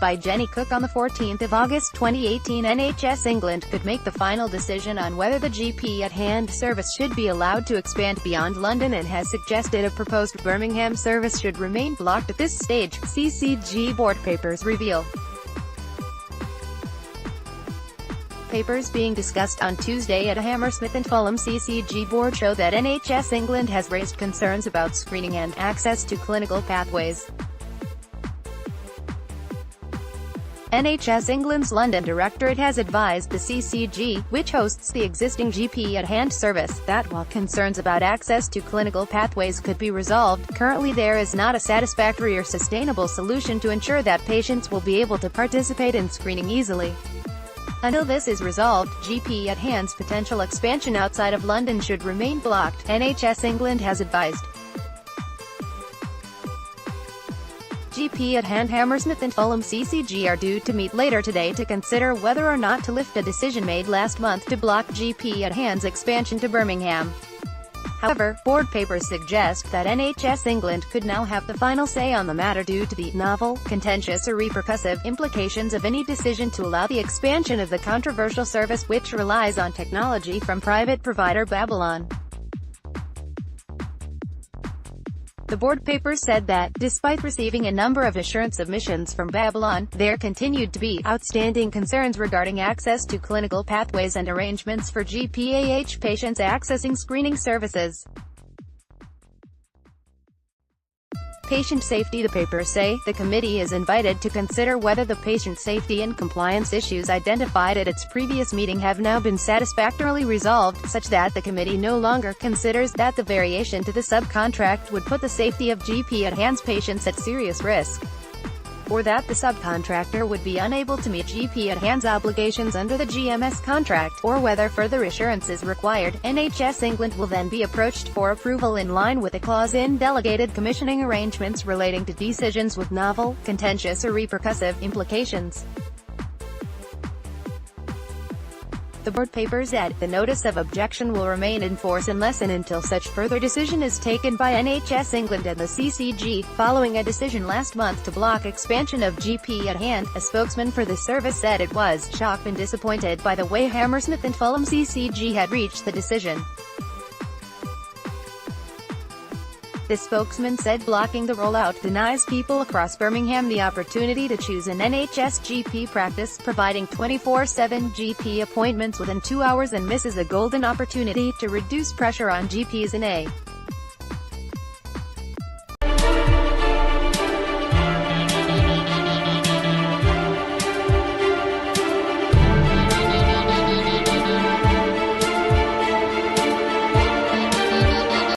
by Jenny Cook on 14 August 2018, NHS England could make the final decision on whether the GP at hand service should be allowed to expand beyond London and has suggested a proposed Birmingham service should remain blocked at this stage, CCG board papers reveal. Papers being discussed on Tuesday at a Hammersmith and Fulham CCG board show that NHS England has raised concerns about screening and access to clinical pathways. NHS England's London directorate has advised the CCG, which hosts the existing GP at hand service, that while concerns about access to clinical pathways could be resolved, currently there is not a satisfactory or sustainable solution to ensure that patients will be able to participate in screening easily. Until this is resolved, GP at hand's potential expansion outside of London should remain blocked, NHS England has advised. GP at hand Hammersmith and Fulham CCG are due to meet later today to consider whether or not to lift a decision made last month to block GP at hand's expansion to Birmingham. However, board papers suggest that NHS England could now have the final say on the matter due to the novel, contentious or repercussive implications of any decision to allow the expansion of the controversial service, which relies on technology from private provider Babylon. The board papers said that, despite receiving a number of assurance submissions from Babylon, there continued to be outstanding concerns regarding access to clinical pathways and arrangements for GPAH patients accessing screening services. Patient safety. The papers say, the committee is invited to consider whether the patient safety and compliance issues identified at its previous meeting have now been satisfactorily resolved, such that the committee no longer considers that the variation to the subcontract would put the safety of GP at hand's patients at serious risk, or that the subcontractor would be unable to meet GP at hand's obligations under the GMS contract, or whether further assurance is required. NHS England will then be approached for approval in line with a clause in delegated commissioning arrangements relating to decisions with novel, contentious or repercussive implications. The board papers add, the notice of objection will remain in force unless and until such further decision is taken by NHS England and the CCG, following a decision last month to block expansion of GP at hand. A spokesman for the service said it was shocked and disappointed by the way Hammersmith and Fulham CCG had reached the decision. The spokesman said blocking the rollout denies people across Birmingham the opportunity to choose an NHS GP practice, providing 24/7 GP appointments within 2 hours, and misses a golden opportunity to reduce pressure on GPs in a